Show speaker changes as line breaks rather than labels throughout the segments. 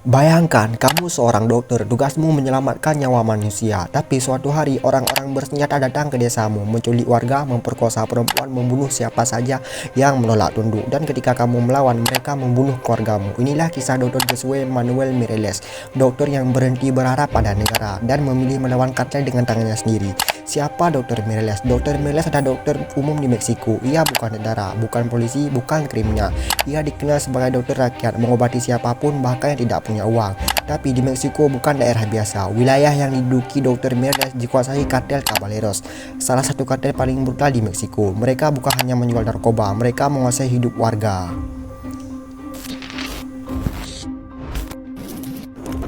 Bayangkan kamu seorang dokter, tugasmu menyelamatkan nyawa manusia. Tapi suatu hari orang-orang bersenjata datang ke desamu, menculik warga, memperkosa perempuan, membunuh siapa saja yang menolak tunduk. Dan ketika kamu melawan, mereka membunuh keluargamu. Inilah kisah Dr. Josue Manuel Mireles, dokter yang berhenti berharap pada negara dan memilih melawan kartel dengan tangannya sendiri. Siapa Dr. Mireles? Dr. Mireles adalah dokter umum di Meksiko. Ia bukan tentara, bukan polisi, bukan kriminal. Ia dikenal sebagai dokter rakyat, mengobati siapapun bahkan yang tidak punya uang. Tapi di Meksiko bukan daerah biasa. Wilayah yang diduduki Dr. Mireles dikuasai kartel Caballeros, salah satu kartel paling brutal di Meksiko. Mereka bukan hanya menjual narkoba, mereka menguasai hidup warga.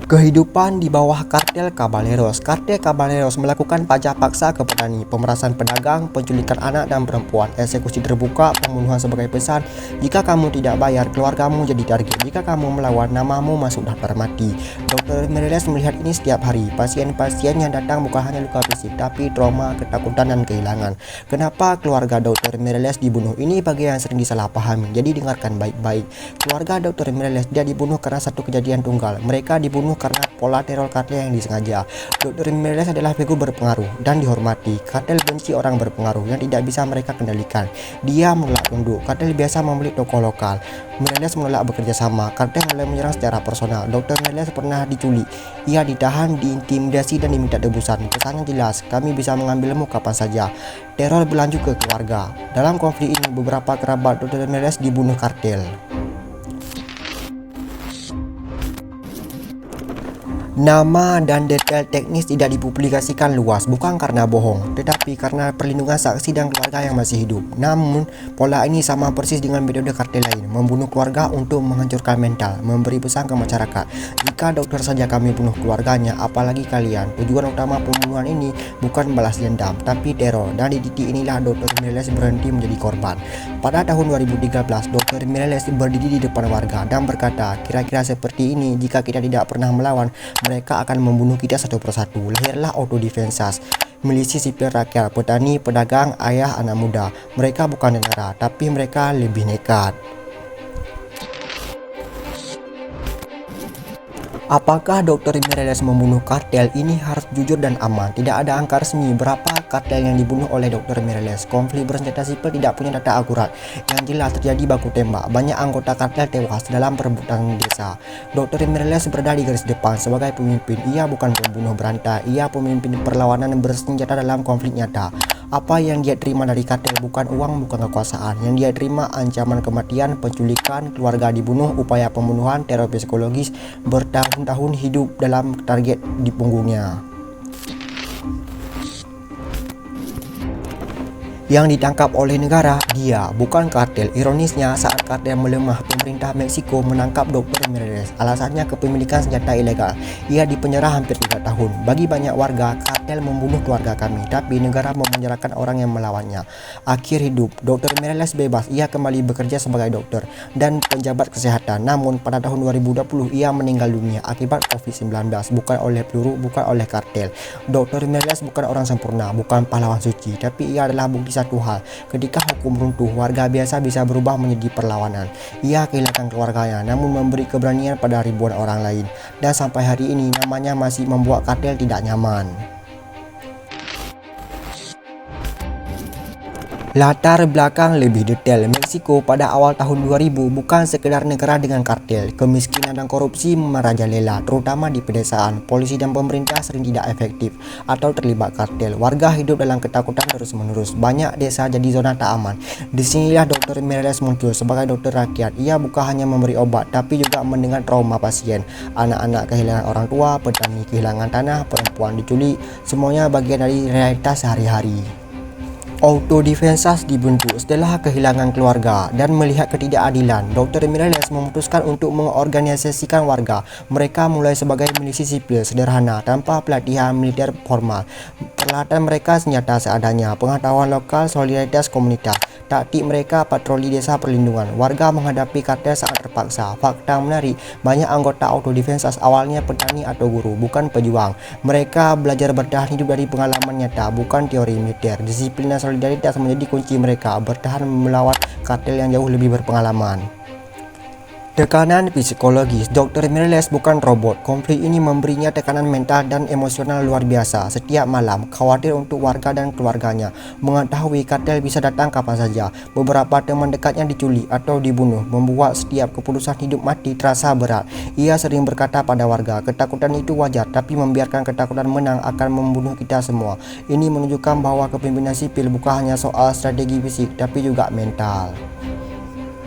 Kehidupan di bawah kartel Caballeros. Kartel Caballeros melakukan pajak paksa ke petani, pemerasan pedagang, penculikan anak dan perempuan, eksekusi terbuka, pembunuhan sebagai pesan. Jika kamu tidak bayar, keluargamu jadi target. Jika kamu melawan, namamu masuk daftar mati. Dr. Mireles melihat ini setiap hari. Pasien-pasien yang datang bukan hanya luka fisik, tapi trauma, ketakutan, dan kehilangan. Kenapa keluarga Dr. Mireles dibunuh? Ini bagian yang sering disalahpahami. Jadi dengarkan baik-baik. Keluarga Dr. Mireles dia dibunuh karena satu kejadian tunggal. Mereka dibunuh karena pola teror kartel yang disengaja. Dr. Mireles adalah figur berpengaruh dan dihormati. Kartel benci orang berpengaruh yang tidak bisa mereka kendalikan. Dia menolak tunduk. Kartel biasa membeli tokoh lokal. Mireles menolak bekerja sama. Kartel mulai menyerang secara personal. Dr. Mireles pernah diculik. Ia ditahan, diintimidasi, dan diminta tebusan. Pesannya jelas, kami bisa mengambilmu kapan saja. Teror berlanjut ke keluarga. Dalam konflik ini, beberapa kerabat Dr. Mireles dibunuh kartel. Nama dan detail teknis tidak dipublikasikan luas, bukan karena bohong, tetapi karena perlindungan saksi dan keluarga yang masih hidup. Namun, pola ini sama persis dengan metode kartel lain, membunuh keluarga untuk menghancurkan mental, memberi pesan ke masyarakat. Jika dokter saja kami bunuh keluarganya, apalagi kalian. Tujuan utama pembunuhan ini bukan balas dendam, tapi teror, dan di titik inilah Dr. Mireles berhenti menjadi korban. Pada tahun 2013, Dr. Mireles berdiri di depan warga dan berkata, kira-kira seperti ini, jika kita tidak pernah melawan, mereka akan membunuh kita satu persatu. Lahirlah autodefensas, milisi sipil rakyat, petani, pedagang, ayah, anak muda. Mereka bukan tentara, tapi mereka lebih nekat. Apakah Dr. Mireles membunuh kartel? Ini harus jujur dan aman. Tidak ada angka resmi berapa kartel yang dibunuh oleh Dr. Mireles. Konflik bersenjata sipil tidak punya data akurat. Yang jelas terjadi baku tembak. Banyak anggota kartel tewas dalam perebutan desa. Dr. Mireles berada di garis depan sebagai pemimpin. Ia bukan pembunuh berantai. Ia pemimpin perlawanan bersenjata dalam konflik nyata. Apa yang dia terima dari kartel bukan uang, bukan kekuasaan. Yang dia terima ancaman kematian, penculikan, keluarga dibunuh, upaya pembunuhan, teror psikologis, bertahun-tahun hidup dalam target di punggungnya. Yang ditangkap oleh negara, dia bukan kartel. Ironisnya, saat kartel melemah, pemerintah Meksiko menangkap Dr. Mireles. Alasannya kepemilikan senjata ilegal. Ia dipenjara hampir 3 tahun. Bagi banyak warga, kartel membunuh keluarga kami, tapi negara mau menyerahkan orang yang melawannya. Akhir hidup, Dr. Mireles bebas. Ia kembali bekerja sebagai dokter dan penjabat kesehatan. Namun pada tahun 2020, ia meninggal dunia akibat COVID-19, bukan oleh peluru, bukan oleh kartel. Dr. Mireles bukan orang sempurna, bukan pahlawan suci, tapi ia adalah bukti satu hal, ketika hukum runtuh, warga biasa bisa berubah menjadi perlawanan. Ia kehilangan keluarganya, namun memberi keberanian pada ribuan orang lain. Dan sampai hari ini, namanya masih membuat kartel tidak nyaman. Latar belakang lebih detail. Meksiko pada awal tahun 2000 bukan sekedar negara dengan kartel. Kemiskinan dan korupsi merajalela, terutama di pedesaan. Polisi dan pemerintah sering tidak efektif atau terlibat kartel. Warga hidup dalam ketakutan terus-menerus. Banyak desa jadi zona tak aman. Disinilah Dr. Mireles muncul sebagai dokter rakyat. Ia bukan hanya memberi obat, tapi juga mendengar trauma pasien. Anak-anak kehilangan orang tua, petani kehilangan tanah, perempuan diculik. Semuanya bagian dari realitas sehari-hari. Autodefensas dibentuk setelah kehilangan keluarga dan melihat ketidakadilan. Dr. Mireles memutuskan untuk mengorganisasikan warga. Mereka mulai sebagai milisi sipil sederhana tanpa pelatihan militer formal. Peralatan mereka senjata seadanya, pengetahuan lokal, solidaritas komunitas. Taktik mereka patroli desa perlindungan. Warga menghadapi kartel sangat terpaksa. Fakta menarik, banyak anggota autodefensas awalnya petani atau guru, bukan pejuang. Mereka belajar bertahan hidup dari pengalaman nyata, bukan teori militer. Disiplin dan solidaritas menjadi kunci mereka bertahan melawan kartel yang jauh lebih berpengalaman. Tekanan psikologis, Dr. Mireles bukan robot. Konflik ini memberinya tekanan mental dan emosional luar biasa. Setiap malam, khawatir untuk warga dan keluarganya. Mengetahui kartel bisa datang kapan saja. Beberapa teman dekatnya diculik atau dibunuh, membuat setiap keputusan hidup mati terasa berat. Ia sering berkata pada warga, ketakutan itu wajar, tapi membiarkan ketakutan menang akan membunuh kita semua. Ini menunjukkan bahwa kepemimpinan sipil bukan hanya soal strategi fisik, tapi juga mental.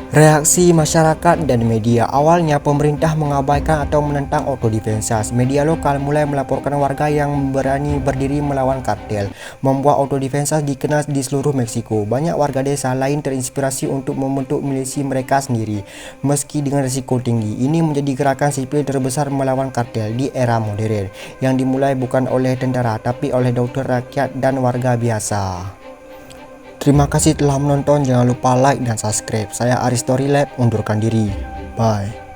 Reaksi masyarakat dan media. Awalnya pemerintah mengabaikan atau menentang autodefensas. Media lokal mulai melaporkan warga yang berani berdiri melawan kartel, membuat autodefensas dikenal di seluruh Meksiko. Banyak warga desa lain terinspirasi untuk membentuk milisi mereka sendiri, meski dengan risiko tinggi. Ini menjadi gerakan sipil terbesar melawan kartel di era modern, yang dimulai bukan oleh tentara tapi oleh dokter rakyat dan warga biasa. Terima kasih telah menonton, jangan lupa like dan subscribe. Saya Aris Story Lab, undurkan diri. Bye.